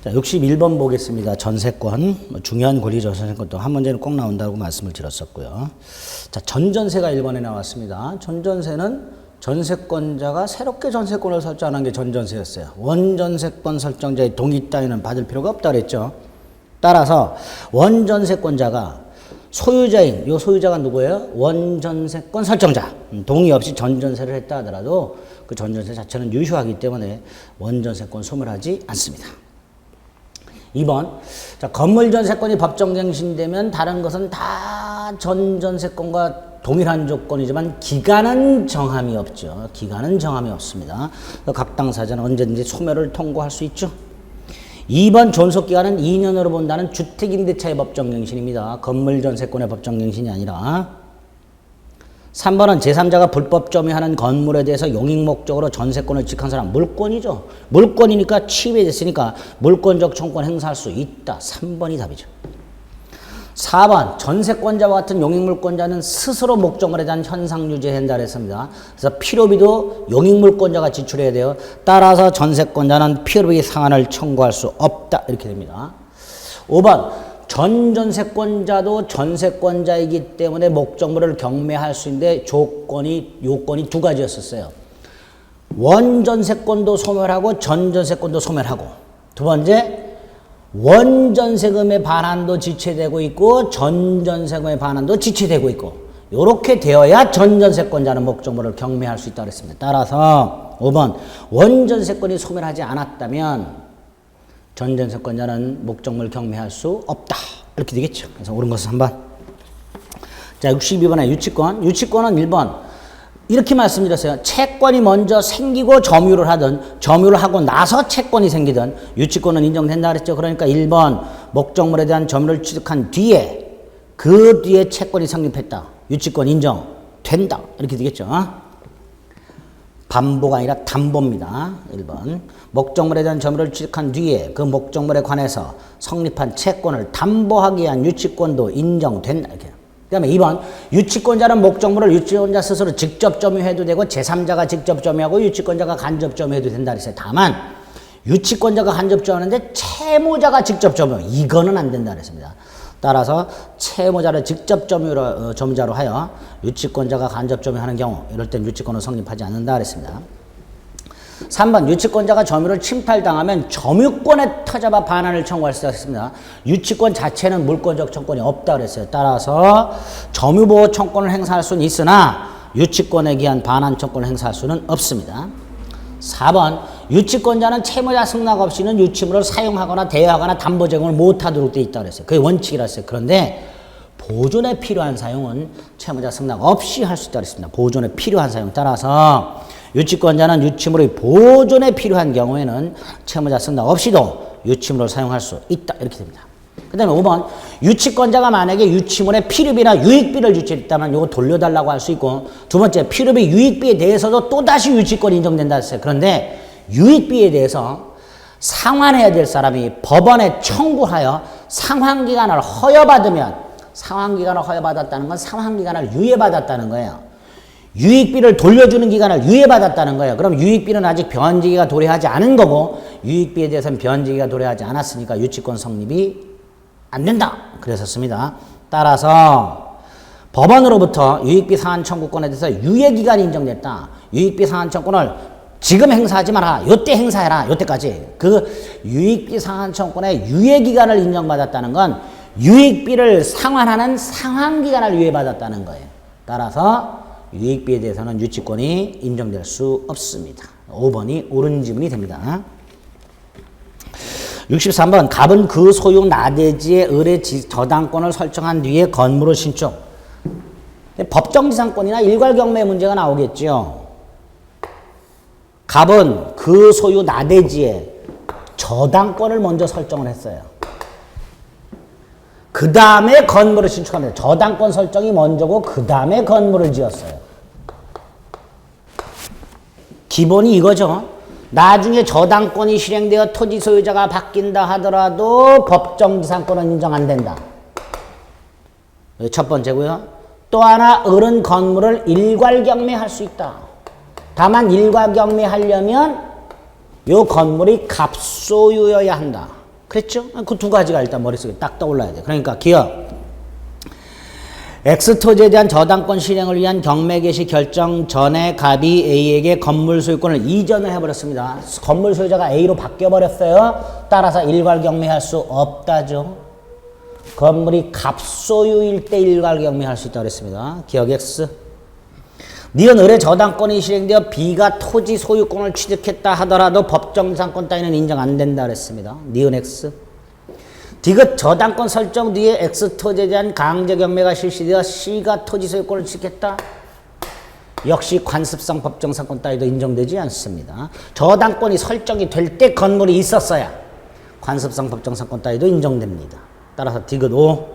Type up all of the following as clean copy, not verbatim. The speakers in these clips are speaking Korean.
자, 61번 보겠습니다. 전세권, 중요한 권리죠. 전세권 또 한 문제는 꼭 나온다고 말씀을 드렸었고요. 자, 전전세가 1번에 나왔습니다. 전전세는 전세권자가 새롭게 전세권을 설정하는 게 전전세였어요. 원전세권 설정자의 동의 따위는 받을 필요가 없다 그랬죠. 따라서 원전세권자가 소유자인, 요 소유자가 누구예요? 원전세권 설정자. 동의 없이 전전세를 했다 하더라도 그 전전세 자체는 유효하기 때문에 원전세권 소멸하지 않습니다. 2번. 자, 건물전세권이 법정갱신되면 다른 것은 다 전전세권과 동일한 조건이지만 기간은 정함이 없죠. 기간은 정함이 없습니다. 각 당사자는 언제든지 소멸을 통고할 수 있죠. 2번 존속기간은 2년으로 본다는 주택임대차의 법정갱신입니다. 건물전세권의 법정갱신이 아니라. 3번은 제3자가 불법 점유하는 건물에 대해서 용익목적으로 전세권을 취득한 사람, 물권이죠. 물권이니까 취입됐으니까 물권적 청구권 행사할 수 있다. 3번이 답이죠. 4번 전세권자와 같은 용익물권자는 스스로 목적물에 대한 현상 유지에 한다 했습니다. 그래서 필요비도 용익물권자가 지출해야 돼요. 따라서 전세권자는 필요비 상한을 청구할 수 없다. 이렇게 됩니다. 5번 전전세권자도 전세권자이기 때문에 목적물을 경매할 수 있는데 요건이 두 가지였었어요. 원전세권도 소멸하고 전전세권도 소멸하고, 두 번째 원전세금의 반환도 지체되고 있고 전전세금의 반환도 지체되고 있고, 이렇게 되어야 전전세권자는 목적물을 경매할 수 있다고 했습니다. 따라서 5번 원전세권이 소멸하지 않았다면 전전세권자는 목적물 경매할 수 없다. 이렇게 되겠죠. 그래서 옳은 것은 3번. 자, 62번에 유치권. 유치권은 1번. 이렇게 말씀드렸어요. 채권이 먼저 생기고 점유를 하든 점유를 하고 나서 채권이 생기든 유치권은 인정된다 그랬죠. 그러니까 1번 목적물에 대한 점유를 취득한 뒤에 그 뒤에 채권이 성립했다. 유치권 인정된다. 이렇게 되겠죠. 반보가 아니라 담보입니다. 1번. 목적물에 대한 점유를 취득한 뒤에 그 목적물에 관해서 성립한 채권을 담보하기 위한 유치권도 인정된다. 이렇게. 그 다음에 2번. 유치권자는 목적물을 유치권자 스스로 직접 점유해도 되고 제3자가 직접 점유하고 유치권자가 간접 점유해도 된다 그랬어요. 다만 유치권자가 간접 점유하는데 채무자가 직접 점유. 이거는 안 된다 그랬습니다. 따라서 채무자를 직접 점유자로 하여 유치권자가 간접 점유하는 경우 이럴 땐 유치권은 성립하지 않는다 그랬습니다. 3번 유치권자가 점유를 침탈당하면 점유권에 터잡아 반환을 청구할 수 있습니다. 유치권 자체는 물권적 청구권이 없다 그랬어요. 따라서 점유보호 청구권을 행사할 수는 있으나 유치권에 기한 반환 청구권을 행사할 수는 없습니다. 4번 유치권자는 채무자 승낙 없이는 유치물을 사용하거나 대여하거나 담보 제공을 못하도록 되어 있다고 그랬어요. 그게 원칙이라 했어요. 그런데 보존에 필요한 사용은 채무자 승낙 없이 할 수 있다고 했습니다. 보존에 필요한 사용 따라서 유치권자는 유치물의 보존에 필요한 경우에는 채무자 승낙 없이도 유치물을 사용할 수 있다. 이렇게 됩니다. 그 다음에 5번 유치권자가 만약에 유치물의 필요비나 유익비를 유치했다면 이거 돌려달라고 할 수 있고, 두 번째 필요비 유익비에 대해서도 또다시 유치권이 인정된다 했어요. 그런데 유익비에 대해서 상환해야 될 사람이 법원에 청구하여 상환기간을 허여받으면, 상환기간을 허여받았다는 건 상환기간을 유예받았다는 거예요. 유익비를 돌려주는 기간을 유예받았다는 거예요. 그럼 유익비는 아직 변제기가 도래하지 않은 거고 유익비에 대해서는 변제기가 도래하지 않았으니까 유치권 성립이 안 된다 그랬었습니다. 따라서 법원으로부터 유익비 상환 청구권에 대해서 유예기간이 인정됐다. 유익비 상환 청구권을 지금 행사하지 마라. 요때 행사해라. 요때까지. 그 유익비 상환 청구권의 유예기간을 인정받았다는 건 유익비를 상환하는 상환기간을 유예받았다는 거예요. 따라서 유익비에 대해서는 유치권이 인정될 수 없습니다. 5번이 옳은 지문이 됩니다. 63번 갑은 그 소유 나대지의 을의 저당권을 설정한 뒤에 건물을 신축. 법정지상권이나 일괄경매 문제가 나오겠죠. 갑은 그 소유 나대지에 저당권을 먼저 설정을 했어요. 그 다음에 건물을 신축합니다. 저당권 설정이 먼저고 그 다음에 건물을 지었어요. 기본이 이거죠. 나중에 저당권이 실행되어 토지 소유자가 바뀐다 하더라도 법정지상권은 인정 안 된다. 첫 번째고요. 또 하나 을은 건물을 일괄경매할 수 있다. 다만 일괄경매하려면 이 건물이 갑소유여야 한다. 그랬죠? 그 두 가지가 일단 머릿속에 딱 떠올라야 돼. 그러니까 기억. X토지에 대한 저당권 실행을 위한 경매 개시 결정 전에 갑이 A에게 건물 소유권을 이전을 해버렸습니다. 건물 소유자가 A로 바뀌어버렸어요. 따라서 일괄 경매할 수 없다죠. 건물이 갑소유일 때 일괄 경매할 수 있다고 그랬습니다. 기억 X. 니은 을의 저당권이 실행되어 B가 토지 소유권을 취득했다 하더라도 법정상권 따위는 인정 안 된다 그랬습니다. 니은 X. 디귿 저당권 설정 뒤에 X토지에 대한 강제 경매가 실시되어 C가 토지 소유권을 취득했다. 역시 관습상 법정상권 따위도 인정되지 않습니다. 저당권이 설정이 될 때 건물이 있었어야 관습상 법정상권 따위도 인정됩니다. 따라서 디귿 O.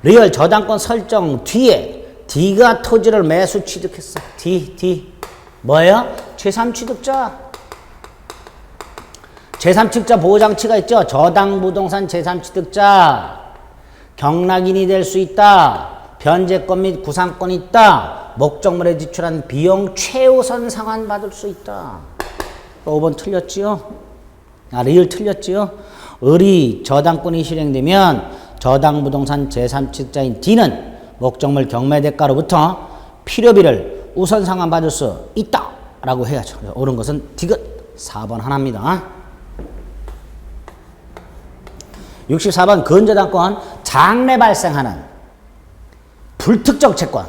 리얼 저당권 설정 뒤에 D가 토지를 매수 취득했어. D. 뭐예요? 제3취득자. 제3취득자 보호장치가 있죠. 저당부동산 제3취득자. 경락인이 될 수 있다. 변제권 및 구상권이 있다. 목적물에 지출한 비용 최우선 상환 받을 수 있다. 5번 틀렸지요? 리을 틀렸지요? 을이 저당권이 실행되면 저당부동산 제3취득자인 D는 목적물 경매 대가로부터 필요비를 우선 상환 받을 수 있다. 라고 해야죠. 옳은 것은 디귿 4번 하나입니다. 64번 근저당권 장래 발생하는 불특정 채권.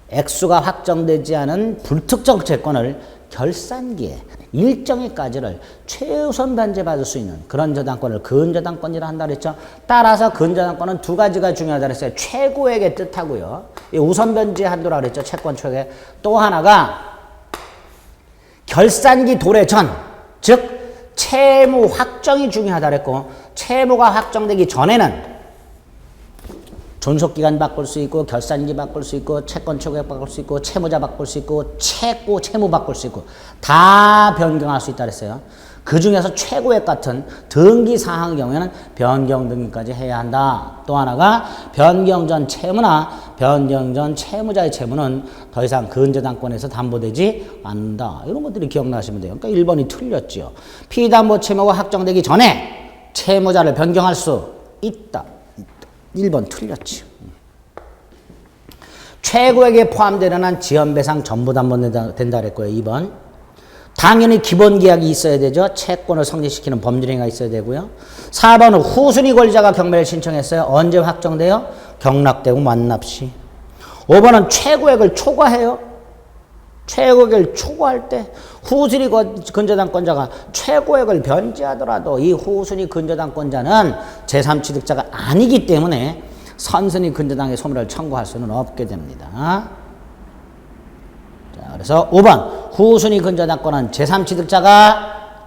액수가 확정되지 않은 불특정 채권을 결산기에 일정일까지를 최우선 변제받을 수 있는 그런 저당권을 근저당권이라 한다 그랬죠. 따라서 근저당권은 두 가지가 중요하다 그랬어요. 최고액의 뜻하고요. 우선 변제 한도라 그랬죠. 채권 최고액. 또 하나가 결산기 도래 전, 즉 채무 확정이 중요하다 그랬고, 채무가 확정되기 전에는 존속기간 바꿀 수 있고, 결산기 바꿀 수 있고, 채권 최고액 바꿀 수 있고, 채무자 바꿀 수 있고, 채무 바꿀 수 있고, 다 변경할 수 있다 그랬어요. 그 중에서 최고액 같은 등기 사항의 경우에는 변경 등기까지 해야 한다. 또 하나가 변경 전 채무나 변경 전 채무자의 채무는 더 이상 근저당권에서 담보되지 않는다. 이런 것들이 기억나시면 돼요. 그러니까 1번이 틀렸죠. 피담보 채무가 확정되기 전에 채무자를 변경할 수 있다. 1번 틀렸지. 최고액에 포함되는 한 지연배상 전부 담보된다 그랬고요. 2번. 당연히 기본계약이 있어야 되죠. 채권을 성립시키는 법률행위가 있어야 되고요. 4번은 후순위 권리자가 경매를 신청했어요. 언제 확정돼요? 경락되고 완납시. 5번은 최고액을 초과해요. 최고액을 초과할 때 후순위 근저당권자가 최고액을 변제하더라도 이 후순위 근저당권자는 제3취득자가 아니기 때문에 선순위 근저당의 소멸을 청구할 수는 없게 됩니다. 자, 그래서 5번 후순위 근저당권은 제3취득자가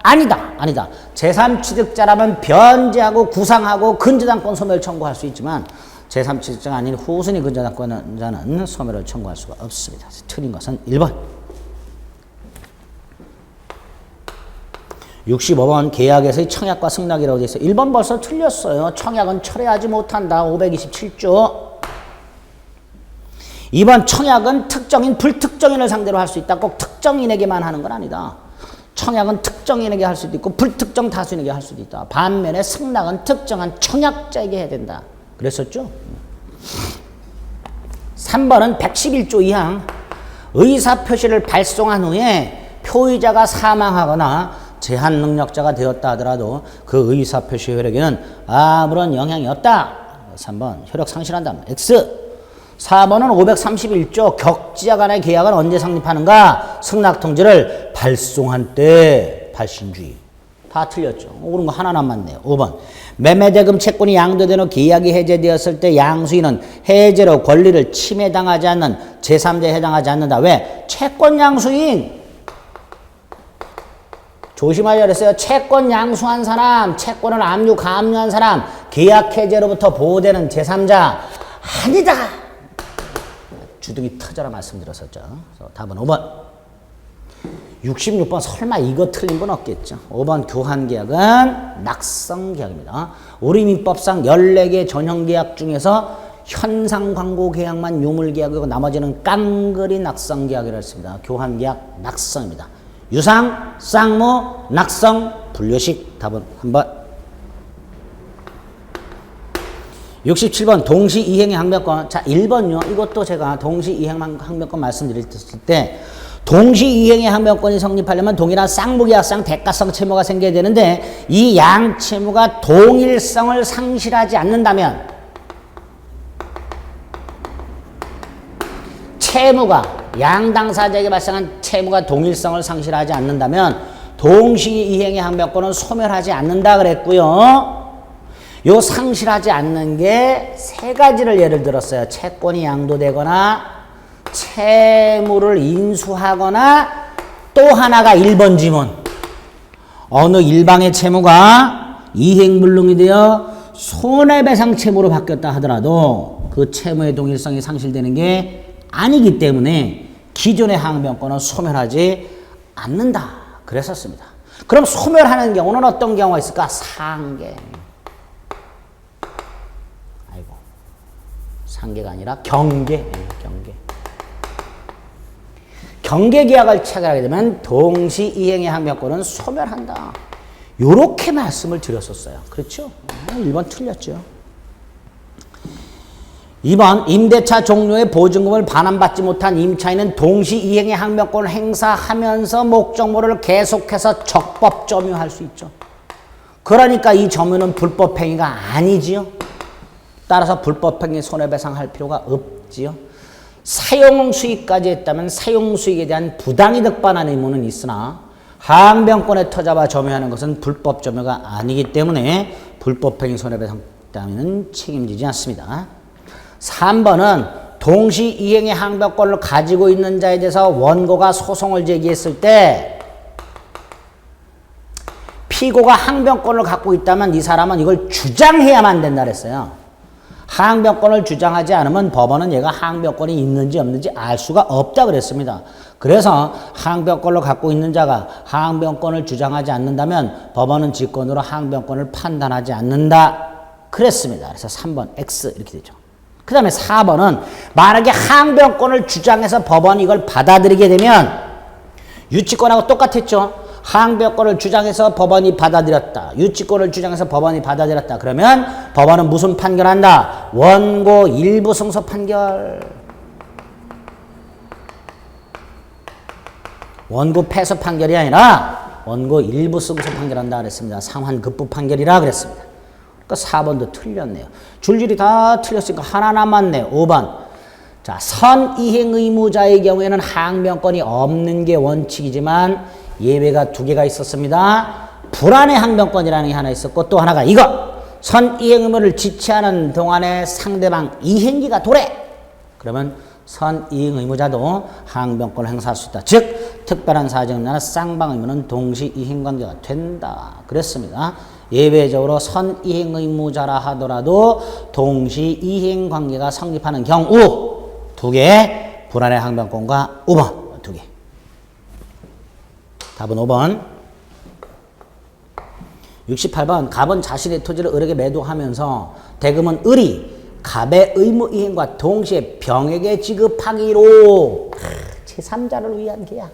아니다. 제3취득자라면 변제하고 구상하고 근저당권 소멸 청구할 수 있지만 제3취득자가 아닌 후순위 근저당권자는 소멸을 청구할 수가 없습니다. 틀린 것은 1번. 65번 계약에서의 청약과 승낙이라고 되어 있어요. 1번 벌써 틀렸어요. 청약은 철회하지 못한다. 527조. 2번 청약은 특정인, 불특정인을 상대로 할 수 있다. 꼭 특정인에게만 하는 건 아니다. 청약은 특정인에게 할 수도 있고 불특정 다수인에게 할 수도 있다. 반면에 승낙은 특정한 청약자에게 해야 된다. 그랬었죠? 3번은 111조 2항 의사표시를 발송한 후에 표의자가 사망하거나 제한 능력자가 되었다 하더라도 그 의사표시 효력에는 아무런 영향이 없다. 3번 효력 상실한다. X. 4번은 531조 격지자 간의 계약은 언제 성립하는가? 승낙통지를 발송한 때 발신주의. 다 틀렸죠. 옳은 거 하나 남았네요. 5번 매매대금 채권이 양도된 후 계약이 해제되었을 때 양수인은 해제로 권리를 침해당하지 않는 제3자에 해당하지 않는다. 왜? 채권 양수인. 조심하자 그랬어요. 채권 양수한 사람, 채권을 압류, 감류한 사람, 계약 해제로부터 보호되는 제3자 아니다. 주둥이 터져라 말씀드렸었죠. 그래서 답은 5번. 66번 설마 이거 틀린 분 없겠죠. 5번 교환계약은 낙성계약입니다. 우리 민법상 14개 전형계약 중에서 현상광고계약만 유물계약이고 나머지는 깡그리 낙성계약이라고 했습니다. 교환계약 낙성입니다. 유상, 쌍무, 낙성, 분류식. 답은 3번. 67번 동시이행의 항변권. 자, 1번요. 이것도 제가 동시이행 항변권 말씀드릴 때 동시이행의 항변권이 성립하려면 동일한 쌍무계약상 대가성 채무가 생겨야 되는데 이 양 채무가 동일성을 상실하지 않는다면 채무가 양 당사자에게 발생한 채무가 동일성을 상실하지 않는다면 동시이행의 항변권은 소멸하지 않는다 그랬고요. 요 상실하지 않는 게 세 가지를 예를 들었어요. 채권이 양도되거나 채무를 인수하거나 또 하나가 1번 지문. 어느 일방의 채무가 이행불능이 되어 손해배상 채무로 바뀌었다 하더라도 그 채무의 동일성이 상실되는 게 아니기 때문에 기존의 항변권은 소멸하지 않는다 그랬었습니다. 그럼 소멸하는 경우는 어떤 경우가 있을까? 상계. 상계가 아니라 경계. 경계 계약을 체결하게 되면 동시이행의 항변권은 소멸한다. 요렇게 말씀을 드렸었어요. 그렇죠? 1번 틀렸죠. 2번 임대차 종료의 보증금을 반환받지 못한 임차인은 동시이행의 항변권을 행사하면서 목적물을 계속해서 적법 점유할 수 있죠. 그러니까 이 점유는 불법행위가 아니지요. 따라서 불법행위 손해배상할 필요가 없지요. 사용수익까지 했다면 사용수익에 대한 부당이득 반환 의무는 있으나 항변권에 터잡아 점유하는 것은 불법 점유가 아니기 때문에 불법행위 손해배상 따위는 책임지지 않습니다. 3번은 동시이행의 항변권을 가지고 있는 자에 대해서 원고가 소송을 제기했을 때 피고가 항변권을 갖고 있다면 이 사람은 이걸 주장해야만 된다 그랬어요. 항변권을 주장하지 않으면 법원은 얘가 항변권이 있는지 없는지 알 수가 없다 그랬습니다. 그래서 항변권을 갖고 있는 자가 항변권을 주장하지 않는다면 법원은 직권으로 항변권을 판단하지 않는다 그랬습니다. 그래서 3번 X 이렇게 되죠. 그 다음에 4번은 만약에 항변권을 주장해서 법원이 이걸 받아들이게 되면 유치권하고 똑같았죠. 항변권을 주장해서 법원이 받아들였다. 유치권을 주장해서 법원이 받아들였다. 그러면 법원은 무슨 판결한다? 원고 일부 승소 판결. 원고 패소 판결이 아니라 원고 일부 승소 판결한다 그랬습니다. 상환급부 판결이라 그랬습니다. 그러니까 4번도 틀렸네요. 줄줄이 다 틀렸으니까 하나 남았네요. 5번. 자, 선이행 의무자의 경우에는 항변권이 없는 게 원칙이지만 예외가 2개가 있었습니다. 불안의 항변권이라는 게 하나 있었고 또 하나가 이거. 선이행 의무를 지체하는 동안에 상대방 이행기가 도래. 그러면 선이행 의무자도 항변권을 행사할 수 있다. 즉 특별한 사정을 나는 쌍방 의무는 동시 이행 관계가 된다. 그랬습니다. 예외적으로 선이행 의무자라 하더라도 동시 이행 관계가 성립하는 경우 2개. 불안의 항변권과 5번 2개. 답은 5번. 68번 갑은 자신의 토지를 을에게 매도하면서 대금은 을이 갑의 의무 이행과 동시에 병에게 지급하기로 제3자를 위한 계약.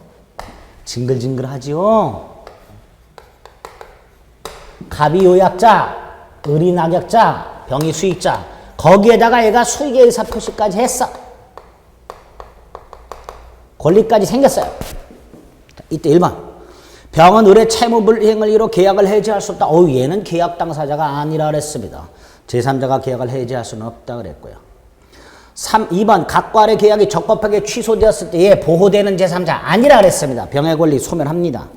징글징글하지요. 갑이 요약자, 을이 낙약자, 병이 수익자. 거기에다가 얘가 수익의 의사표시까지 했어. 권리까지 생겼어요. 자, 이때 1번. 병은 을의 채무불이행을 이유로 계약을 해지할 수 없다. 얘는 계약 당사자가 아니라 그랬습니다. 제3자가 계약을 해지할 수는 없다 그랬고요. 2번 각과 을의 계약이 적법하게 취소되었을 때 얘 보호되는 제3자 아니라 그랬습니다. 병의 권리 소멸합니다.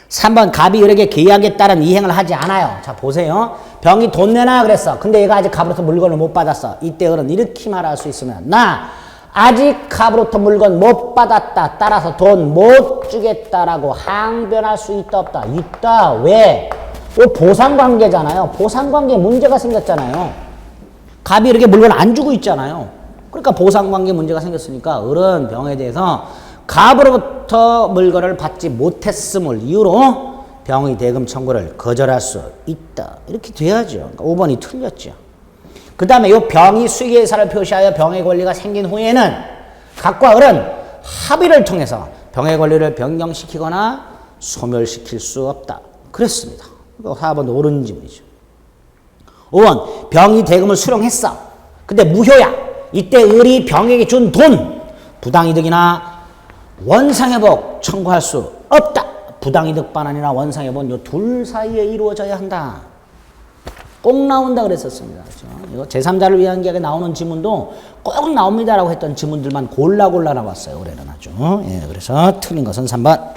3번 갑이 을에게 계약에 따른 이행을 하지 않아요. 자 보세요. 병이 돈 내놔 그랬어. 근데 얘가 아직 갑으로부터 물건을 못 받았어. 이때 을은 이렇게 말할 수 있으면 나 아직 갑으로부터 물건 못 받았다. 따라서 돈 못 주겠다라고 항변할 수 있다 없다? 있다. 왜? 보상관계잖아요. 보상관계에 문제가 생겼잖아요. 갑이 이렇게 물건 안 주고 있잖아요. 그러니까 보상관계에 문제가 생겼으니까 을은 병에 대해서 갑으로부터 물건을 받지 못했음을 이유로 병의 대금 청구를 거절할 수 있다. 이렇게 돼야죠. 그러니까 5번이 틀렸죠. 그 다음에 이 병이 수익의 의사를 표시하여 병의 권리가 생긴 후에는 갑과 을은 합의를 통해서 병의 권리를 변경시키거나 소멸시킬 수 없다. 그랬습니다. 4번 옳은 지문이죠. 5번 병이 대금을 수령했어. 근데 무효야. 이때 을이 병에게 준 돈 부당이득이나 원상회복 청구할 수 없다. 부당이득 반환이나 원상회복은 이 둘 사이에 이루어져야 한다. 꼭 나온다 그랬었습니다. 그렇죠? 이거 제3자를 위한 계약에 나오는 지문도 꼭 나옵니다라고 했던 지문들만 골라 나왔어요. 올해는 아주. 예, 그래서 틀린 것은 3번.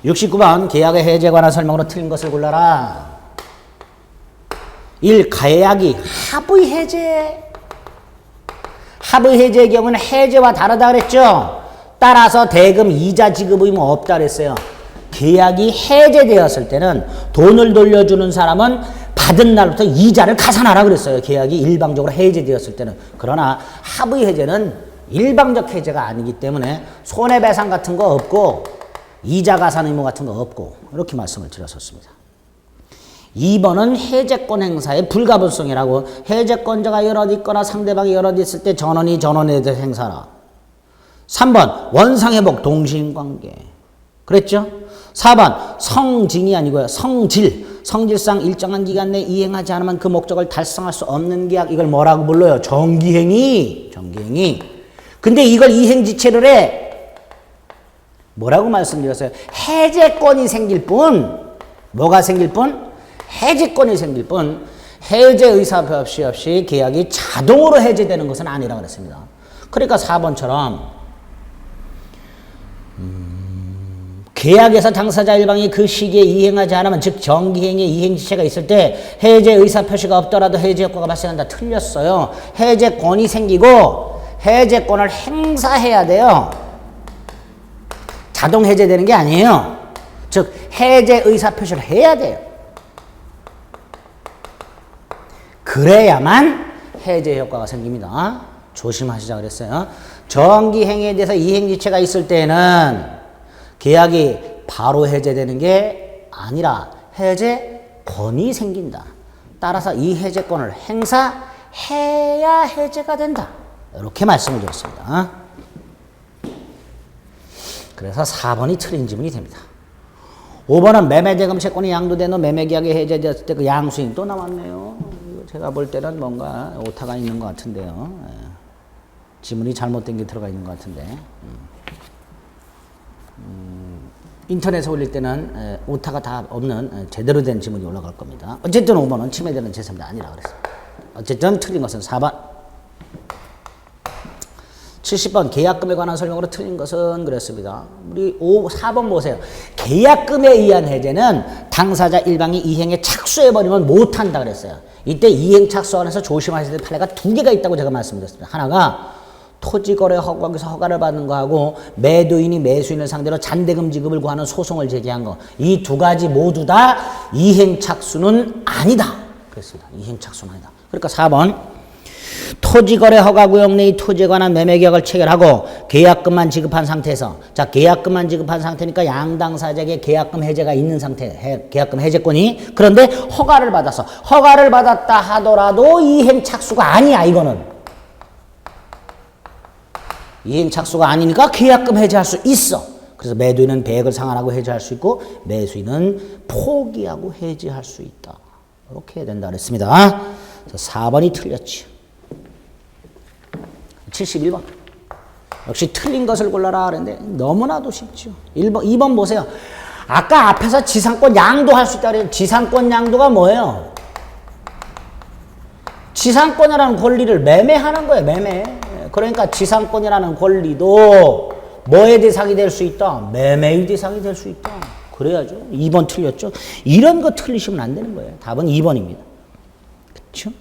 69번 계약의 해제에 관한 설명으로 틀린 것을 골라라. 1. 계약이 합의 해제. 합의 해제의 경우는 해제와 다르다 그랬죠. 따라서 대금 이자 지급 의무 없다 그랬어요. 계약이 해제되었을 때는 돈을 돌려주는 사람은 받은 날부터 이자를 가산하라 그랬어요. 계약이 일방적으로 해제되었을 때는. 그러나 합의 해제는 일방적 해제가 아니기 때문에 손해배상 같은 거 없고 이자 가산 의무 같은 거 없고 이렇게 말씀을 드렸었습니다. 2번은 해제권 행사의 불가분성이라고 해제권자가 여럿 있거나 상대방이 여럿 있을 때 전원이 전원에 대해 행사라. 3번 원상회복 동시인관계. 그랬죠? 4번 성징이 아니고요. 성질. 성질상 일정한 기간 내에 이행하지 않으면 그 목적을 달성할 수 없는 계약. 이걸 뭐라고 불러요? 정기행위. 정기행위. 근데 이걸 이행지체를 해. 뭐라고 말씀드렸어요? 해제권이 생길 뿐. 뭐가 생길 뿐? 해제권이 생길 뿐 해제 의사표시 없이 계약이 자동으로 해제되는 것은 아니라고 그랬습니다. 그러니까 4번처럼 계약에서 당사자 일방이 그 시기에 이행하지 않으면 즉 정기행위의 이행지체가 있을 때 해제 의사표시가 없더라도 해제 효과가 발생한다. 틀렸어요. 해제권이 생기고 해제권을 행사해야 돼요. 자동 해제되는 게 아니에요. 즉 해제 의사표시를 해야 돼요. 그래야만 해제 효과가 생깁니다. 조심하시자 그랬어요. 정기행위에 대해서 이행지체가 있을 때는 계약이 바로 해제되는 게 아니라 해제권이 생긴다. 따라서 이 해제권을 행사해야 해제가 된다. 이렇게 말씀을 드렸습니다. 그래서 4번이 틀린 지문이 됩니다. 5번은 매매대금 채권이 양도된 후 매매계약이 해제되었을 때 그 양수인 또 나왔네요. 제가 볼 때는 뭔가 오타가 있는 것 같은데요. 지문이 잘못된 게 들어가 있는 것 같은데. 인터넷에 올릴 때는 오타가 다 없는 제대로 된 지문이 올라갈 겁니다. 어쨌든 5번은 침해되는 제3자 아니라 그랬어요. 어쨌든 틀린 것은 4번. 70번 계약금에 관한 설명으로 틀린 것은 그랬습니다. 우리 4번 보세요. 계약금에 의한 해제는 당사자 일방이 이행에 착수해버리면 못한다 그랬어요. 이때 이행 착수 안에서 조심하셔야 될 판례가 두 개가 있다고 제가 말씀드렸습니다. 하나가 토지거래 허가에서 허가를 받는 거하고 매도인이 매수인을 상대로 잔대금 지급을 구하는 소송을 제기한 거. 이 두 가지 모두 다 이행 착수는 아니다. 그랬습니다. 이행 착수는 아니다. 그러니까 4번. 토지거래 허가구역 내의 토지에 관한 매매계약을 체결하고 계약금만 지급한 상태에서 자 계약금만 지급한 상태니까 양당사자에게 계약금 해제가 있는 상태 계약금 해제권이 그런데 허가를 받았어. 허가를 받았다 하더라도 이행 착수가 아니야. 이거는 이행 착수가 아니니까 계약금 해제할 수 있어. 그래서 매도인은 배액을 상환하고 해제할 수 있고 매수인은 포기하고 해제할 수 있다. 이렇게 해야 된다 그랬습니다. 4번이 틀렸지. 71번. 역시 틀린 것을 골라라 그랬는데 너무나도 쉽죠. 2번 보세요. 아까 앞에서 지상권 양도할 수 있다고 그랬는데 지상권 양도가 뭐예요? 지상권이라는 권리를 매매하는 거예요. 매매. 그러니까 지상권이라는 권리도 뭐의 대상이 될 수 있다? 매매의 대상이 될 수 있다. 그래야죠. 2번 틀렸죠. 이런 거 틀리시면 안 되는 거예요. 답은 2번입니다. 그렇죠?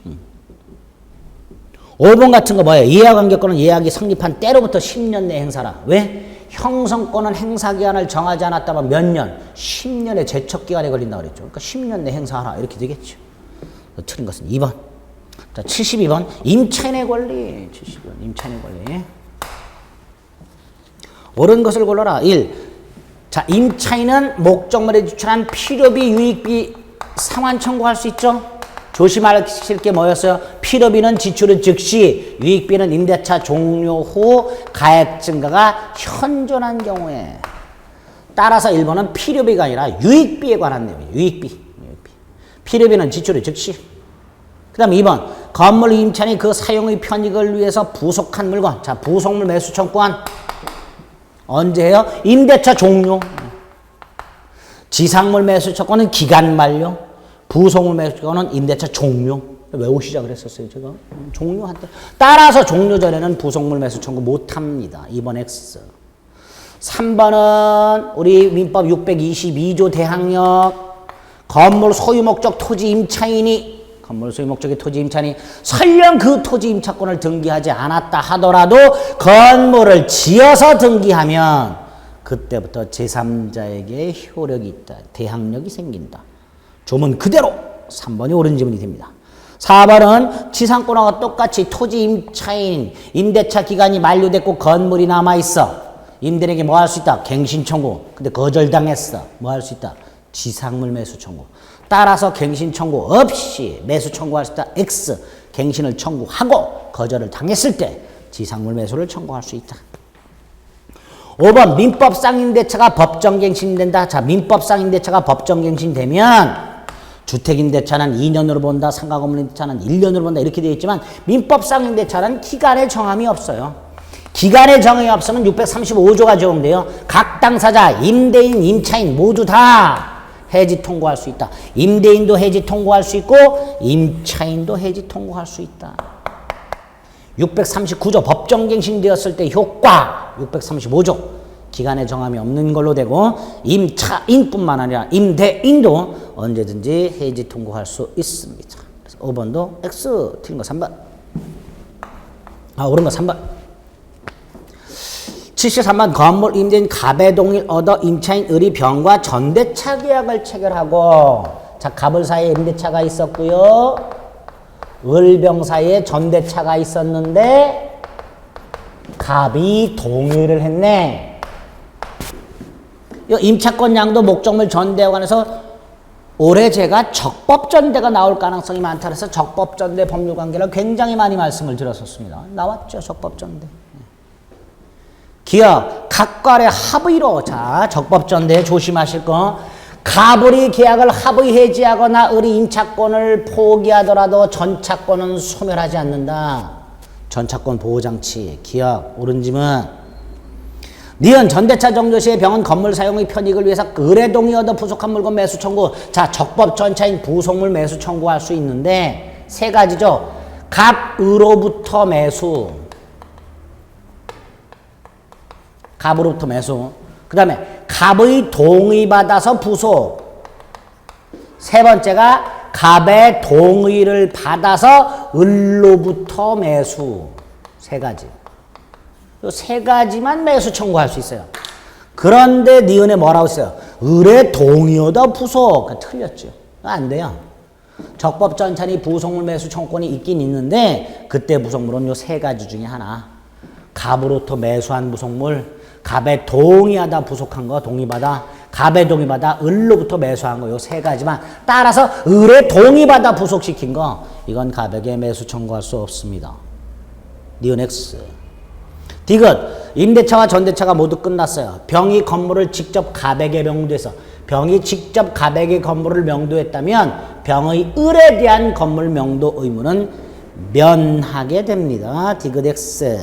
5번 같은 거 뭐예요? 예약관계권은 예약이 성립한 때로부터 10년 내 행사라. 왜? 형성권은 행사기한을 정하지 않았다면 몇 년? 10년의 제척기간에 걸린다고 그랬죠. 그러니까 10년 내 행사하라. 이렇게 되겠죠. 틀린 것은 2번. 자, 72번. 임차인의 권리. 72번. 임차인의 권리. 옳은 것을 골라라. 1. 자, 임차인은 목적물에 지출한 필요비, 유익비 상환 청구할 수 있죠? 조심하실 게 뭐였어요? 필요비는 지출은 즉시, 유익비는 임대차 종료 후 가액 증가가 현존한 경우에. 따라서 1번은 필요비가 아니라 유익비에 관한 내용이에요. 유익비. 필요비는 지출의 즉시. 그 다음에 2번 건물 임차인이 그 사용의 편익을 위해서 부속한 물건. 자, 부속물 매수 청구한 언제 해요? 임대차 종료. 지상물 매수 청구는 기간 만료. 부속물 매수 청구는 임대차 종료. 외우시자 그랬었어요, 제가. 종료한다. 따라서 종료 전에는 부속물 매수 청구 못합니다. 2번 X. 3번은 우리 민법 622조 대항력. 건물 소유 목적 토지 임차인이 건물 소유 목적의 토지 임차인이 설령 그 토지 임차권을 등기하지 않았다 하더라도 건물을 지어서 등기하면 그때부터 제3자에게 효력이 있다. 대항력이 생긴다. 조문 그대로 3번이 옳은 지문이 됩니다. 4번은 지상권하고 똑같이 토지 임차인 임대차 기간이 만료됐고 건물이 남아있어. 임대인에게 뭐 할 수 있다? 갱신 청구. 근데 거절당했어. 뭐 할 수 있다? 지상물 매수 청구. 따라서 갱신 청구 없이 매수 청구할 수 있다. X. 갱신을 청구하고 거절을 당했을 때 지상물 매수를 청구할 수 있다. 5번 민법상 임대차가 법정갱신된다. 자, 민법상 임대차가 법정갱신되면 주택임대차는 2년으로 본다. 상가건물 임대차는 1년으로 본다. 이렇게 되어 있지만 민법상 임대차는 기간의 정함이 없어요. 기간의 정함이 없으면 635조가 적용돼요. 각 당사자, 임대인, 임차인 모두 다 해지 통고할 수 있다. 임대인도 해지 통고할 수 있고 임차인도 해지 통고할 수 있다. 639조 법정갱신되었을 때 효과 635조 기간의 정함이 없는 걸로 되고 임차인뿐만 아니라 임대인도 언제든지 해지 통고할 수 있습니다. 그래서 5번도 X 틀린 거 3번. 옳은 거 3번. 73번 건물 임대인 갑의 동의를 얻어 임차인 을이 병과 전대차 계약을 체결하고 자, 갑을 사이에 임대차가 있었고요. 을병 사이에 전대차가 있었는데 갑이 동의를 했네. 이 임차권 양도 목적물 전대에 관해서 올해 제가 적법전대가 나올 가능성이 많다 그래서 적법전대 법률관계를 굉장히 많이 말씀을 드렸었습니다. 나왔죠, 적법전대. 기억, 각괄의 합의로. 자, 적법전대 조심하실 거. 갑을이 계약을 합의 해지하거나 을이 임차권을 포기하더라도 전차권은 소멸하지 않는다. 전차권 보호장치. 기억, 옳은 지문. 니은 전대차 정조 시에 병은 건물 사용의 편익을 위해서 을의 동의 얻어 부속한 물건 매수 청구. 자, 적법 전차인 부속물 매수 청구할 수 있는데 세 가지죠. 갑으로부터 매수. 갑으로부터 매수. 그 다음에 갑의 동의 받아서 부속. 세 번째가 갑의 동의를 받아서 을로부터 매수. 세 가지. 이 세 가지만 매수 청구할 수 있어요. 그런데 니은에 뭐라고 했어요? 을의 동의 얻어 부속. 틀렸죠. 안 돼요. 적법전찬이 부속물 매수 청구권이 있긴 있는데 그때 부속물은 이 세 가지 중에 하나. 갑으로부터 매수한 부속물, 갑에 동의하다 부속한 거 동의받아, 갑에 동의받아 을로부터 매수한 거 요 세 가지만. 따라서 을에 동의받아 부속시킨 거 이건 갑에게 매수 청구할 수 없습니다. 니은 X. 디귿 임대차와 전대차가 모두 끝났어요. 병이 건물을 직접 갑에게 명도해서 병이 직접 갑에게 건물을 명도했다면 병의 을에 대한 건물 명도 의무는 면하게 됩니다. 디귿 X.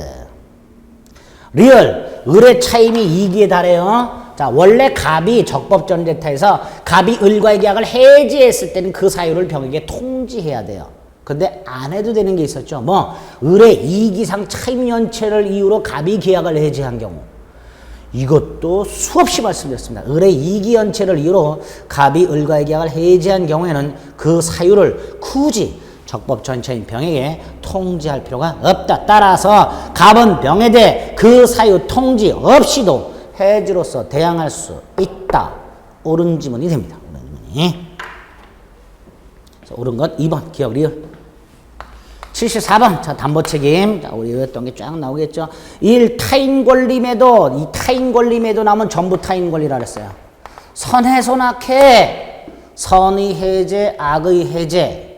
리을 을의 차임이 이기에 달해요. 자, 원래 갑이 적법전대타에서 갑이 을과의 계약을 해지했을 때는 그 사유를 병에게 통지해야 돼요. 근데 안 해도 되는 게 있었죠. 뭐 을의 2기상 차임 연체를 이유로 갑이 계약을 해지한 경우. 이것도 수없이 말씀드렸습니다. 을의 2기 연체를 이유로 갑이 을과의 계약을 해지한 경우에는 그 사유를 굳이 적법전체인 병에게 통지할 필요가 없다. 따라서 갑은 병에 대해 그 사유 통지 없이도 해지로서 대항할 수 있다. 옳은 지문이 됩니다. 옳은 지문이. 그래서 옳은 것 2번 기억 리을. 74번 자, 담보책임. 자, 우리 외웠던 게 쫙 나오겠죠. 1. 타인 권리매도. 이 타인 권리매도 나오면 전부 타인 권리라 그랬어요. 선해 손악해. 선의 해제, 악의 해제.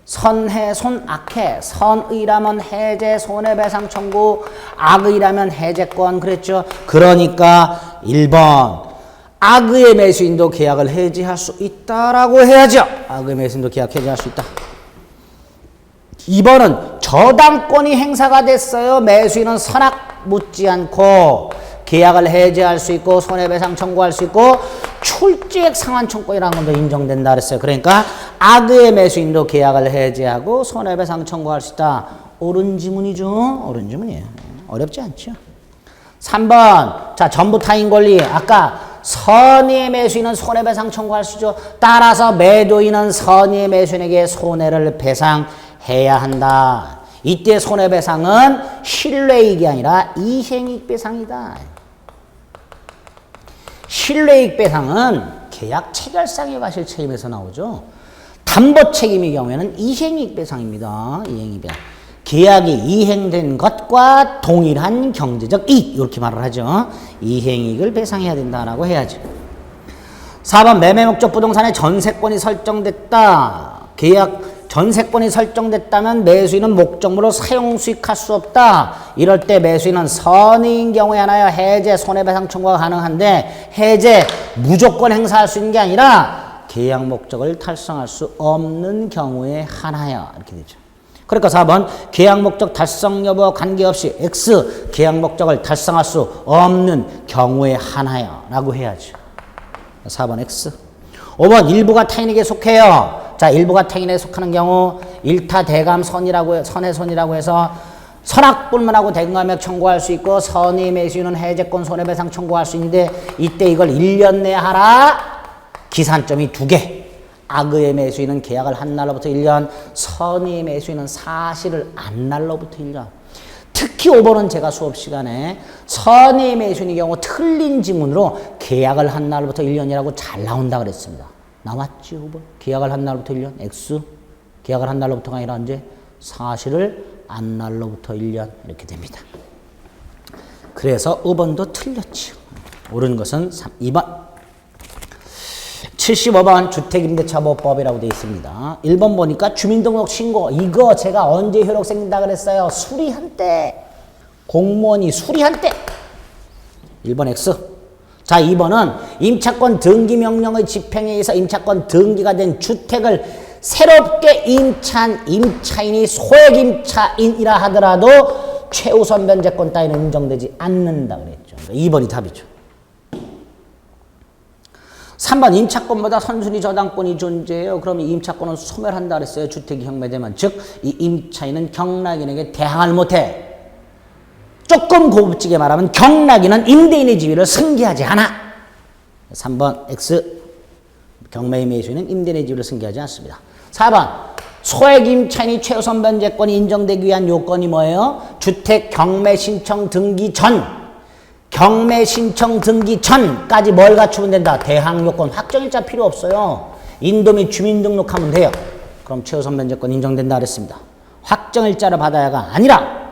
선해 손악해. 선의라면 해제 손해배상 청구, 악의라면 해제권 그랬죠. 그러니까 1번 악의 매수인도 계약을 해지할 수 있다라고 해야죠. 악의 매수인도 계약 해지할 수 있다. 2번은 저당권이 행사가 됐어요. 매수인은 선악 묻지 않고 계약을 해지할 수 있고 손해배상 청구할 수 있고 출지액 상환 청구이라는 것도 인정된다 그랬어요. 그러니까 악의 매수인도 계약을 해지하고 손해배상 청구할 수 있다. 옳은 지문이죠. 옳은 지문이에요. 어렵지 않죠. 3번 자 전부 타인 권리 아까 선의의 매수인은 손해배상 청구할 수 있죠. 따라서 매도인은 선의의 매수인에게 손해를 배상해야 한다. 이때 손해배상은 실외이익이 아니라 이행이익 배상이다. 실외이익 배상은 계약 체결상의 과실 책임에서 나오죠. 담보 책임의 경우에는 이행이익 배상입니다. 이행이익 배상. 계약이 이행된 것과 동일한 경제적 이익 이렇게 말을 하죠. 이행이익을 배상해야 된다라고 해야죠. 4번 매매 목적 부동산의 전세권이 설정됐다. 계약 전세권이 설정됐다면 매수인은 목적물로 사용 수익할 수 없다. 이럴 때 매수인은 선의인 경우에 하나여 해제 손해배상 청구가 가능한데 해제 무조건 행사할 수 있는 게 아니라 계약 목적을 달성할 수 없는 경우에 하나여 이렇게 되죠. 그러니까 4번 계약 목적 달성 여부와 관계없이 X 계약 목적을 달성할 수 없는 경우에 하나여 라고 해야죠. 4번 X. 5번 일부가 타인에게 속해요. 자, 일부가 타인에게 속하는 경우 일타 대감 선해손이라고 해서 선악불문하고 대금감액 청구할 수 있고 선의 매수인은 해제권 손해배상 청구할 수 있는데 이때 이걸 1년 내에 하라. 기산점이 2개. 악의 매수인은 계약을 한 날로부터 1년, 선의 매수인은 사실을 안 날로부터 1년. 특히 5번은 제가 수업 시간에 선의 매수인의 경우 틀린 지문으로 계약을 한 날로부터 1년이라고 잘 나온다 그랬습니다. 나왔지 5번. 계약을 한 날로부터 1년. X. 계약을 한 날로부터가 아니라 언제? 사실을 안 날로부터 1년 이렇게 됩니다. 그래서 5번도 틀렸죠. 옳은 것은 2번. 75번 주택임대차보호법이라고 되어 있습니다. 1번 보니까 주민등록 신고 이거 제가 언제 효력 생긴다 그랬어요. 수리한 때. 공무원이 수리한 때. 1번 X. 자 2번은 임차권 등기명령의 집행에 의해서 임차권 등기가 된 주택을 새롭게 임차한 임차인이 소액임차인이라 하더라도 최우선 변제권 따위는 인정되지 않는다 그랬죠. 2번이 답이죠. 3번 임차권보다 선순위 저당권이 존재해요. 그러면 임차권은 소멸한다 그랬어요. 주택이 경매되면. 즉 이 임차인은 경락인에게 대항을 못해. 조금 고급지게 말하면 경락인은 임대인의 지위를 승계하지 않아. 3번 X. 경매의 매수인은 임대인의 지위를 승계하지 않습니다. 4번 소액 임차인이 최우선 변제권이 인정되기 위한 요건이 뭐예요? 주택 경매 신청 등기 전. 경매 신청 등기 전까지 뭘 갖추면 된다? 대항 요건. 확정일자 필요 없어요. 인도 및 주민등록하면 돼요. 그럼 최우선 변제권 인정된다 그랬습니다. 확정일자를 받아야가 아니라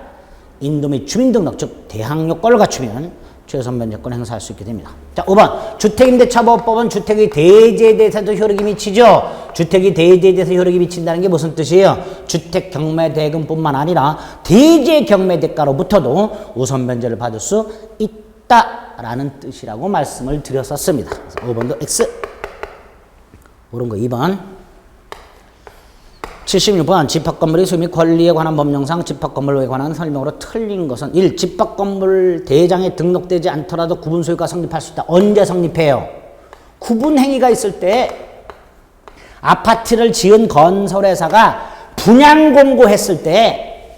인도 및 주민등록 즉 대항 요건을 갖추면 최우선 변제권 행사할 수 있게 됩니다. 자 5번 주택임대차보호법은 주택의 대지에 대해서도 효력이 미치죠. 주택이 대지에 대해서 효력이 미친다는 게 무슨 뜻이에요? 주택 경매 대금뿐만 아니라 대지의 경매 대가로부터도 우선 변제를 받을 수 있다라는 뜻이라고 말씀을 드렸었습니다. 5번도 X. 옳은 거 2번. 76번 집합건물의 수요 및 권리에 관한 법령상 집합건물에 관한 설명으로 틀린 것은 1. 집합건물 대장에 등록되지 않더라도 구분소유가 성립할 수 있다. 언제 성립해요? 구분행위가 있을 때 아파트를 지은 건설회사가 분양공고했을 때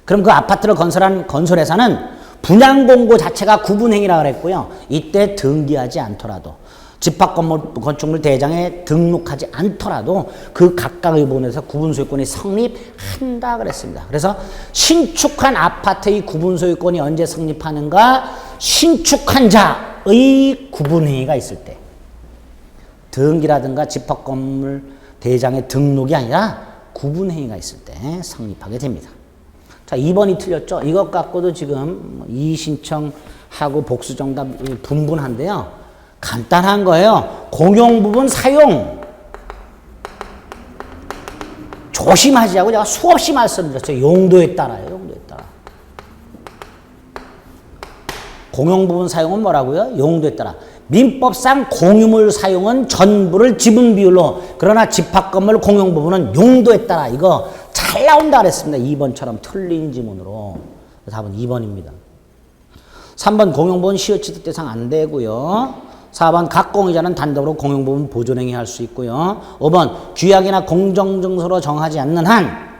그럼 그 아파트를 건설한 건설회사는 분양공고 자체가 구분행위라고 그랬고요. 이때 등기하지 않더라도 집합건물 건축물 대장에 등록하지 않더라도 그 각각의 부분에서 구분소유권이 성립한다 그랬습니다. 그래서 신축한 아파트의 구분소유권이 언제 성립하는가? 신축한 자의 구분행위가 있을 때. 등기라든가 집합건물 대장에 등록이 아니라 구분행위가 있을 때 성립하게 됩니다. 자, 2번이 틀렸죠. 이것 갖고도 지금 이의신청하고 복수정답 분분한데요. 간단한 거예요. 공용부분 사용. 조심하시라고 제가 수없이 말씀드렸어요. 용도에 따라요. 용도에 따라. 공용부분 사용은 뭐라고요? 용도에 따라. 민법상 공유물 사용은 전부를 지분 비율로 그러나 집합 건물 공용 부분은 용도에 따라 이거 잘 나온다 그랬습니다. 2번처럼 틀린 지문으로. 답은 2번입니다. 3번 공용부분 시효 취득 대상 안 되고요. 4번 각 공유자는 단독으로 공용부분 보존행위 할 수 있고요. 5번 규약이나 공정증서로 정하지 않는 한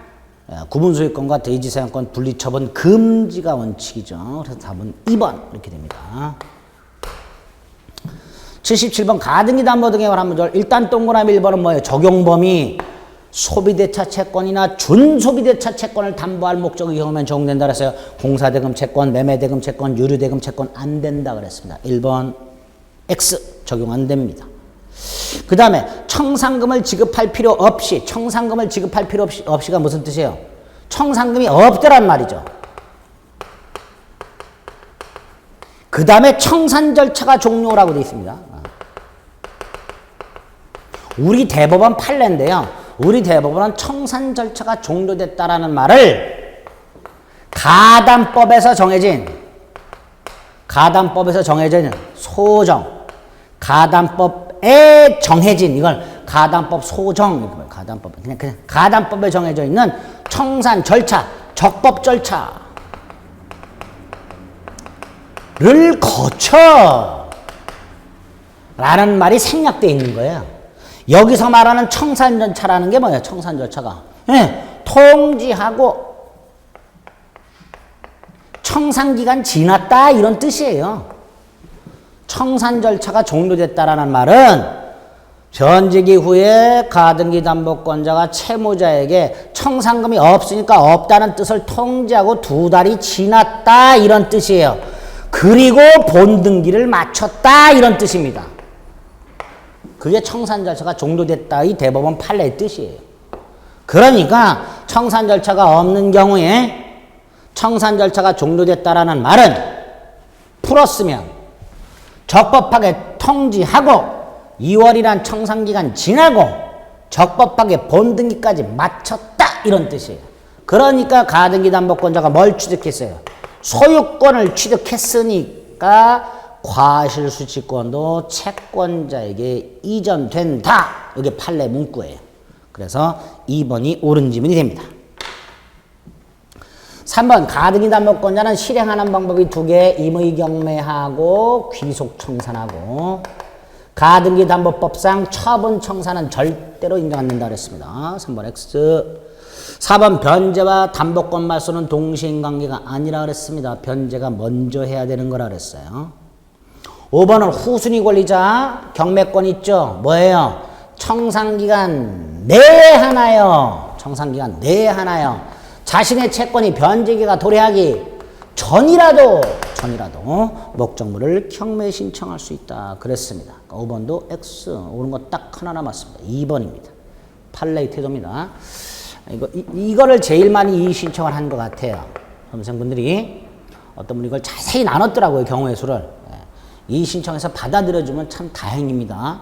구분소유권과 대지사용권 분리처분 금지가 원칙이죠. 그래서 답은 2번 이렇게 됩니다. 77번 가등기 담보 등에 관한 문제. 일단 동그라미 1번은 뭐예요? 적용범위 소비대차 채권이나 준소비대차 채권을 담보할 목적의 경우면 적용된다 그랬어요. 공사대금 채권, 매매대금 채권, 유류대금 채권 안 된다 그랬습니다. 1번 X 적용 안 됩니다. 그 다음에 청산금을 지급할 필요 없이, 청산금을 지급할 필요 없이가 무슨 뜻이에요? 청산금이 없더란 말이죠. 그 다음에 청산 절차가 종료라고 되어 있습니다. 우리 대법원 판례인데요. 우리 대법원은 청산 절차가 종료됐다라는 말을 가담법에서 정해진 소정, 가담법에 정해진 이걸 가담법 소정, 가담법 그냥 가담법에 정해져 있는 청산 절차, 적법 절차를 거쳐 라는 말이 생략되어 있는 거예요. 여기서 말하는 청산 절차라는 게 뭐예요? 청산 절차가 통지하고 청산기간 지났다 이런 뜻이에요. 청산 절차가 종료됐다라는 말은 변제기 후에 가등기 담보권자가 채무자에게 청산금이 없으니까 없다는 뜻을 통지하고 2달이 지났다 이런 뜻이에요. 그리고 본등기를 마쳤다 이런 뜻입니다. 그게 청산 절차가 종료됐다 이 대법원 판례의 뜻이에요. 그러니까 청산 절차가 없는 경우에 청산 절차가 종료됐다라는 말은 풀었으면 적법하게 통지하고 2월이란 청산기간 지나고 적법하게 본등기까지 마쳤다 이런 뜻이에요. 그러니까 가등기 담보권자가 뭘 취득했어요? 소유권을 취득했으니까 과실수취권도 채권자에게 이전된다. 이게 판례 문구예요. 그래서 2번이 옳은 지문이 됩니다. 3번 가등기 담보권자는 실행하는 방법이 2개, 임의경매하고 귀속청산하고 가등기 담보법상 처분청산은 절대로 인정 안 된다 그랬습니다. 3번 X. 4번 변제와 담보권 말소는 동시인관계가 아니라 그랬습니다. 변제가 먼저 해야 되는 거라 그랬어요. 5번은 후순위 권리자 경매권 있죠. 뭐예요? 청산기간 내에 하나요. 청산기간 내에 하나요. 자신의 채권이 변제기가 도래하기 전이라도 목적물을 경매 신청할 수 있다 그랬습니다. 5번도 X. 옳은 거 딱 하나 남았습니다. 2번입니다. 판례의 태도입니다. 이거를 제일 많이 이의 신청을 한 것 같아요. 선생분들이 어떤 분이 이걸 자세히 나눴더라고요. 경우의 수를. 이의 신청해서 받아들여주면 참 다행입니다.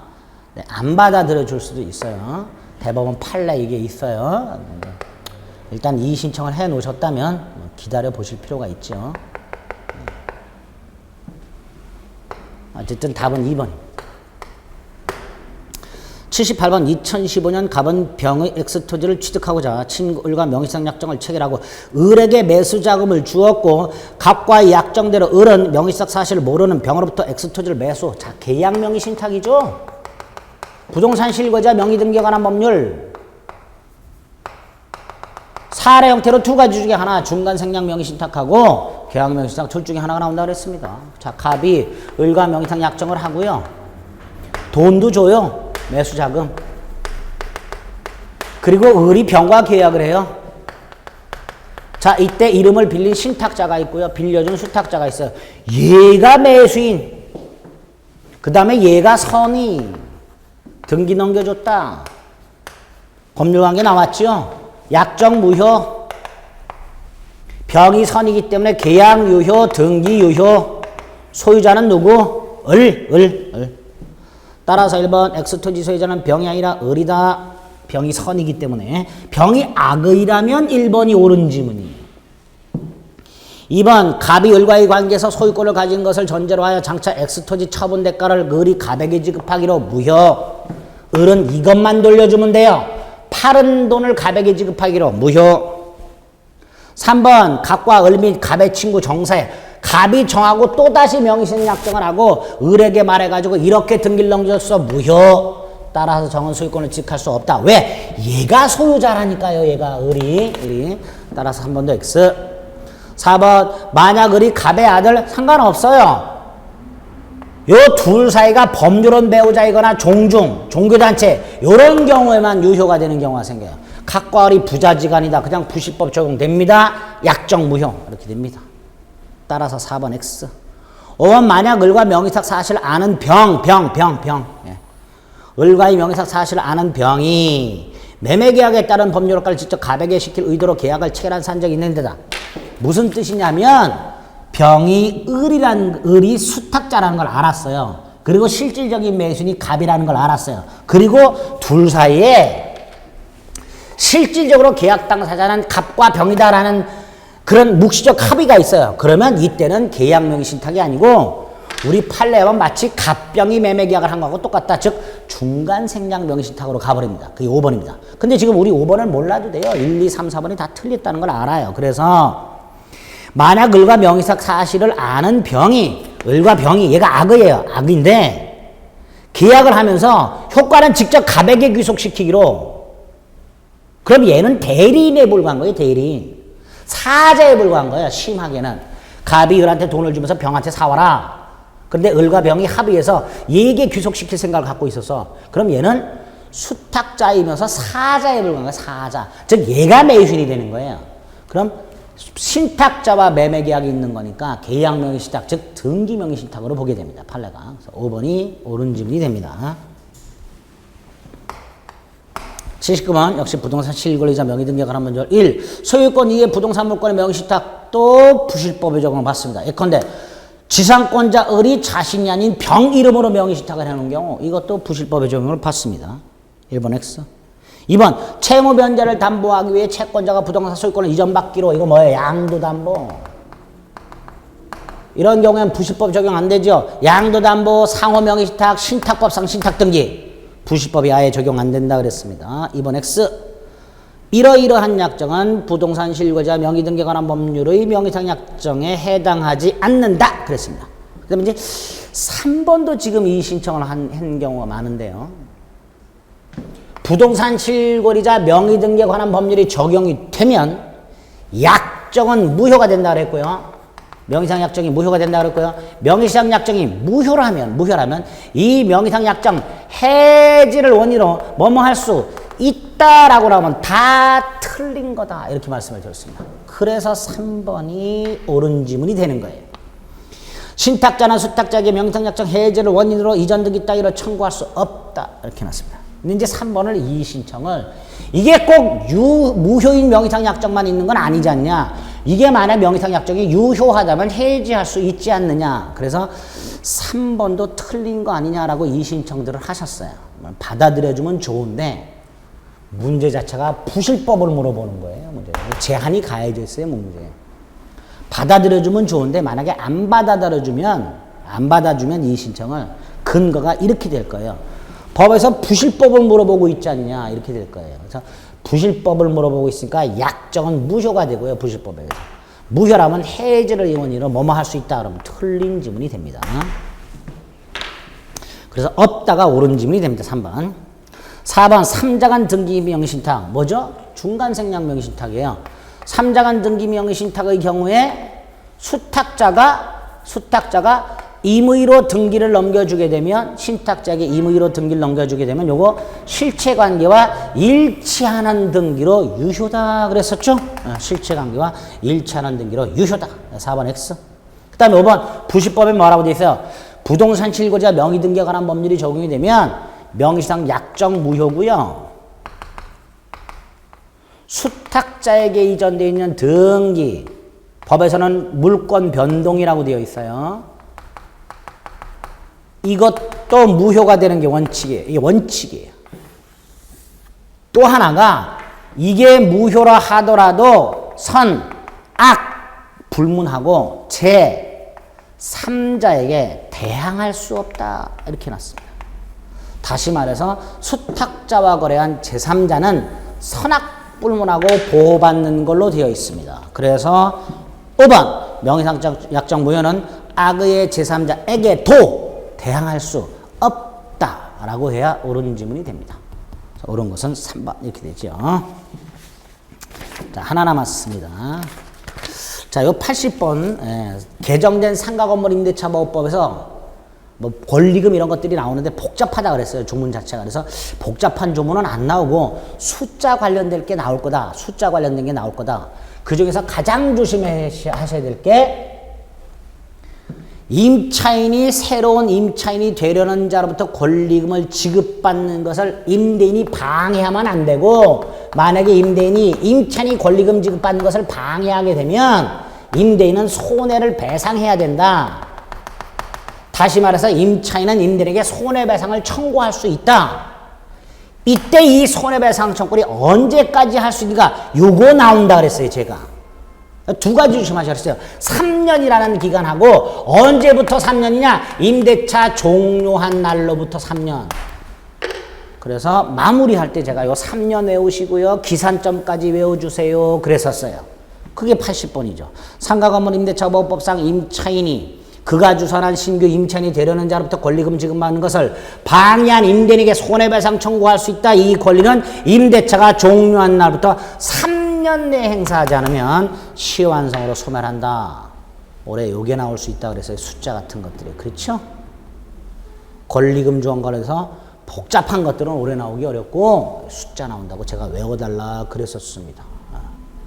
네, 안 받아들여줄 수도 있어요. 대법원 판례 이게 있어요. 일단 이의 신청을 해 놓으셨다면 기다려 보실 필요가 있죠. 어쨌든 답은 2번입니다. 78번 2015년 갑은 병의 X토지를 취득하고자 친구을과 명의상 약정을 체결하고 을에게 매수자금을 주었고 갑과의 약정대로 을은 명의상 사실을 모르는 병으로부터 X토지를 매수. 자, 계약 명의 신탁이죠. 부동산 실거주자 명의 등기에 관한 법률. 사례 형태로 2가지 중에 하나 중간 생략 명의 신탁하고 계약 명의 신탁 둘 중에 하나가 나온다고 그랬습니다. 자, 갑이 을과 명의상 약정을 하고요. 돈도 줘요. 매수자금. 그리고 을이 병과 계약을 해요. 자, 이때 이름을 빌린 신탁자가 있고요. 빌려준 수탁자가 있어요. 얘가 매수인. 그 다음에 얘가 선의. 등기 넘겨줬다. 법률관계 나왔죠. 약정 무효. 병이 선이기 때문에 계약 유효, 등기 유효. 소유자는 누구? 을. 따라서 1번 X토지 소유자는 병이 아니라 을이다. 병이 선이기 때문에 병이 악의라면 1번이 옳은 지문이에요. 2번 갑이 을과의 관계에서 소유권을 가진 것을 전제로 하여 장차 X토지 처분 대가를 을이 갑에게 지급하기로 무효. 을은 이것만 돌려주면 돼요. 팔은 돈을 갑에게 지급하기로 무효. 3번 갑과 을 및 갑의 친구 정사에 갑이 정하고 또다시 명의신 약정을 하고 을에게 말해가지고 이렇게 등기를 넘겨줬어. 무효. 따라서 정은 소유권을 지급할 수 없다. 왜? 얘가 소유자라니까요. 얘가 을이. 따라서 3번도 X. 4번 만약 을이 갑의 아들 상관없어요. 요 둘 사이가 법률혼 배우자이거나 종중, 종교단체 요런 경우에만 유효가 되는 경우가 생겨요. 갑과 을이 부자지간이다. 그냥 부실법 적용됩니다. 약정 무효. 이렇게 됩니다. 따라서 4번 X. 5번 만약 을과 명의상 사실을 아는 병. 예. 을과의 명의상 사실을 아는 병이 매매계약에 따른 법률효과를 직접 갑에게 시킬 의도로 계약을 체결한 산적이 있는 데다. 무슨 뜻이냐면 병이 을이 수탁자라는 걸 알았어요. 그리고 실질적인 매수인이 갑이라는 걸 알았어요. 그리고 둘 사이에 실질적으로 계약 당사자는 갑과 병이다라는 그런 묵시적 합의가 있어요. 그러면 이때는 계약 명의 신탁이 아니고 우리 판례와 마치 갑병이 매매 계약을 한 거하고 똑같다. 즉 중간 생략 명의 신탁으로 가버립니다. 그게 5번입니다. 근데 지금 우리 5번을 몰라도 돼요. 1, 2, 3, 4번이 다 틀렸다는 걸 알아요. 그래서 만약 을과 명의상 사실을 아는 병이 을과 병이 얘가 악이에요. 악인데 계약을 하면서 효과는 직접 갑에게 귀속시키기로. 그럼 얘는 대리인에 불과한 거예요. 대리인. 사자에 불과한 거예요. 심하게는. 갑이 을한테 돈을 주면서 병한테 사와라. 근데 을과 병이 합의해서 얘에게 귀속시킬 생각을 갖고 있어서 그럼 얘는 수탁자이면서 사자에 불과한 거예요. 사자. 즉 얘가 매수인이 되는 거예요. 그럼 신탁자와 매매 계약이 있는 거니까 계약 명의 신탁, 즉 등기 명의 신탁으로 보게 됩니다. 판례가. 그래서 5번이 옳은 지문이 됩니다. 79번 역시 부동산 실권이자 명의 등기에 관한 문제 1. 소유권 이외 부동산 물권의 명의 신탁도 부실법에 적용을 받습니다. 예컨대 지상권자 을이 자신이 아닌 병 이름으로 명의 신탁을 해놓은 경우 이것도 부실법에 적용을 받습니다. 1번 X. 2번 채무 변제를 담보하기 위해 채권자가 부동산 소유권을 이전받기로. 이거 뭐예요? 양도담보. 이런 경우에는 부실법 적용 안 되죠. 양도담보, 상호명의신탁, 신탁법상 신탁등기. 부실법이 아예 적용 안 된다 그랬습니다. 2번 X. 이러이러한 약정은 부동산 실거주자 명의등기에 관한 법률의 명의상 약정에 해당하지 않는다 그랬습니다. 그 다음에 이제 3번도 지금 이 신청을 한 경우가 많은데요. 부동산 실거주자 명의등기에 관한 법률이 적용이 되면 약정은 무효가 된다 그랬고요. 명의상 약정이 무효가 된다 그랬고요. 명의상 약정이 무효라면 이 명의상 약정 해지를 원인으로 뭐뭐 할 수 있다라고 하면 다 틀린 거다 이렇게 말씀을 드렸습니다. 그래서 3번이 옳은 지문이 되는 거예요. 신탁자나 수탁자에게 명의상 약정 해지를 원인으로 이전 등기 따위로 청구할 수 없다 이렇게 해놨습니다. 근데 이제 3번을 이 신청을 이게 꼭 무효인 명의상 약정만 있는 건 아니지 않냐. 이게 만약 명의상 약정이 유효하다면 해지할 수 있지 않느냐. 그래서 3번도 틀린 거 아니냐라고 이 신청들을 하셨어요. 받아들여주면 좋은데 문제 자체가 부실법을 물어보는 거예요. 문제. 제한이 가해져 있어요. 문제. 받아들여주면 좋은데 만약에 안 받아주면 이 신청을 근거가 이렇게 될 거예요. 법에서 부실법을 물어보고 있지 않냐 이렇게 될 거예요. 그래서 부실법을 물어보고 있으니까 약정은 무효가 되고요. 부실법에. 무효라면 해지를 원인으로 뭐뭐 할 수 있다 그러면 틀린 지문이 됩니다. 그래서 없다가 옳은 지문이 됩니다. 3번. 4번 3자간 등기 명의신탁. 뭐죠? 중간 생략 명의신탁이에요. 3자간 등기 명의신탁의 경우에 수탁자가 임의로 등기를 넘겨주게 되면 신탁자에게 임의로 등기를 넘겨주게 되면 요거 실체관계와 일치하는 등기로 유효다 그랬었죠? 실체관계와 일치하는 등기로 유효다. 4번 X. 그 다음에 5번 부실법에 뭐라고 돼 있어요? 부동산 실거주자 명의등기에 관한 법률이 적용이 되면 명의상 약정 무효고요. 수탁자에게 이전되어 있는 등기 법에서는 물권 변동이라고 되어 있어요. 이것도 무효가 되는 게 원칙이에요. 이게 원칙이에요. 또 하나가 이게 무효라 하더라도 선, 악, 불문하고 제3자에게 대항할 수 없다. 이렇게 해놨습니다. 다시 말해서 수탁자와 거래한 제3자는 선악불문하고 보호받는 걸로 되어 있습니다. 그래서 5번 명의상장 무효는 악의의 제3자에게도 대항할 수 없다라고 해야 옳은 지문이 됩니다. 옳은 것은 3번 이렇게 되죠. 자, 하나 남았습니다. 자, 요 80번 개정된 상가건물 임대차 보호법에서 뭐 권리금 이런 것들이 나오는데 복잡하다 그랬어요. 조문 자체가. 그래서 복잡한 조문은 안 나오고 숫자 관련될 게 나올 거다. 숫자 관련된 게 나올 거다. 그 중에서 가장 조심하셔야 될 게 임차인이 새로운 임차인이 되려는 자로부터 권리금을 지급받는 것을 임대인이 방해하면 안 되고, 만약에 임차인이 권리금 지급받는 것을 방해하게 되면 임대인은 손해를 배상해야 된다. 다시 말해서 임차인은 임대인에게 손해배상을 청구할 수 있다. 이때 이 손해배상 청구를 언제까지 할 수 있는가? 요거 나온다 그랬어요, 제가. 두 가지 조심하셔야 했어요. 3년이라는 기간하고 언제부터 3년이냐? 임대차 종료한 날로부터 3년. 그래서 마무리할 때 제가 요 3년 외우시고요. 기산점까지 외워주세요. 그랬었어요. 그게 80번이죠. 상가건물 임대차 보호법상 임차인이 그가 주선한 신규 임차인이 되려는 자로부터 권리금 지급받는 것을 방해한 임대인에게 손해배상 청구할 수 있다. 이 권리는 임대차가 종료한 날부터 3년 내에 행사하지 않으면 시효환송으로 소멸한다. 올해 요게 나올 수 있다 그래서 숫자 같은 것들이. 그렇죠? 권리금 조항관에서 복잡한 것들은 올해 나오기 어렵고 숫자 나온다고 제가 외워달라 그랬었습니다.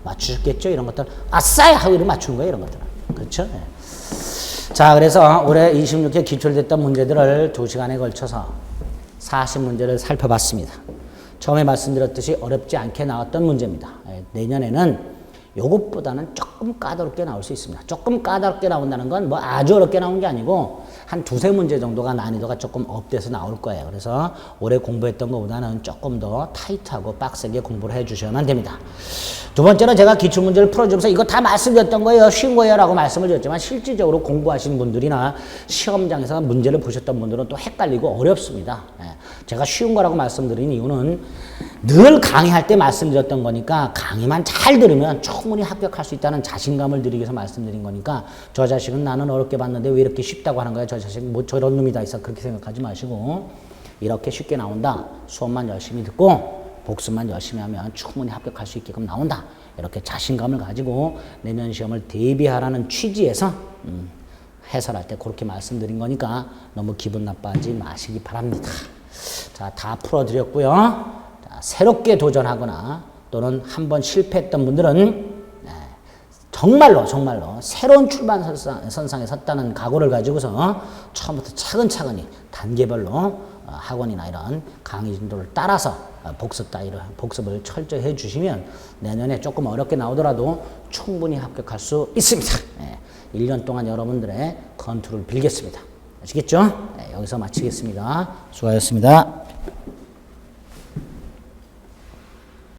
맞추셨겠죠? 이런 것들. 아싸! 하고 이렇게 맞추는 거예요. 이런 것들은. 그렇죠? 네. 자, 그래서 올해 26회 기출됐던 문제들을 2시간에 걸쳐서 40문제를 살펴봤습니다. 처음에 말씀드렸듯이 어렵지 않게 나왔던 문제입니다. 내년에는 요것보다는 조금 까다롭게 나올 수 있습니다. 조금 까다롭게 나온다는 건 뭐 아주 어렵게 나온 게 아니고 한 2-3문제 정도가 난이도가 조금 업돼서 나올 거예요. 그래서 올해 공부했던 것보다는 조금 더 타이트하고 빡세게 공부를 해주셔야만 됩니다. 두 번째로 제가 기출문제를 풀어주면서 이거 다 말씀드렸던 거예요. 쉬운 거예요 라고 말씀을 드렸지만 실질적으로 공부하신 분들이나 시험장에서 문제를 보셨던 분들은 또 헷갈리고 어렵습니다. 제가 쉬운 거라고 말씀드린 이유는 늘 강의할 때 말씀드렸던 거니까 강의만 잘 들으면 충분히 합격할 수 있다는 자신감을 드리기 위해서 말씀드린 거니까 저 자식은 나는 어렵게 봤는데 왜 이렇게 쉽다고 하는 거야. 저 자식 뭐 저런 놈이 다 있어. 그렇게 생각하지 마시고 이렇게 쉽게 나온다. 수업만 열심히 듣고 복습만 열심히 하면 충분히 합격할 수 있게끔 나온다. 이렇게 자신감을 가지고 내년 시험을 대비하라는 취지에서 해설할 때 그렇게 말씀드린 거니까 너무 기분 나빠하지 마시기 바랍니다. 자, 다 풀어드렸고요. 자, 새롭게 도전하거나 또는 한번 실패했던 분들은 정말로 새로운 출발선상에 섰다는 각오를 가지고서 처음부터 차근차근히 단계별로 학원이나 이런 강의 진도를 따라서 복습을 철저히 해주시면 내년에 조금 어렵게 나오더라도 충분히 합격할 수 있습니다. 1년 동안 여러분들의 건투를 빌겠습니다. 아시겠죠? 여기서 마치겠습니다. 수고하셨습니다.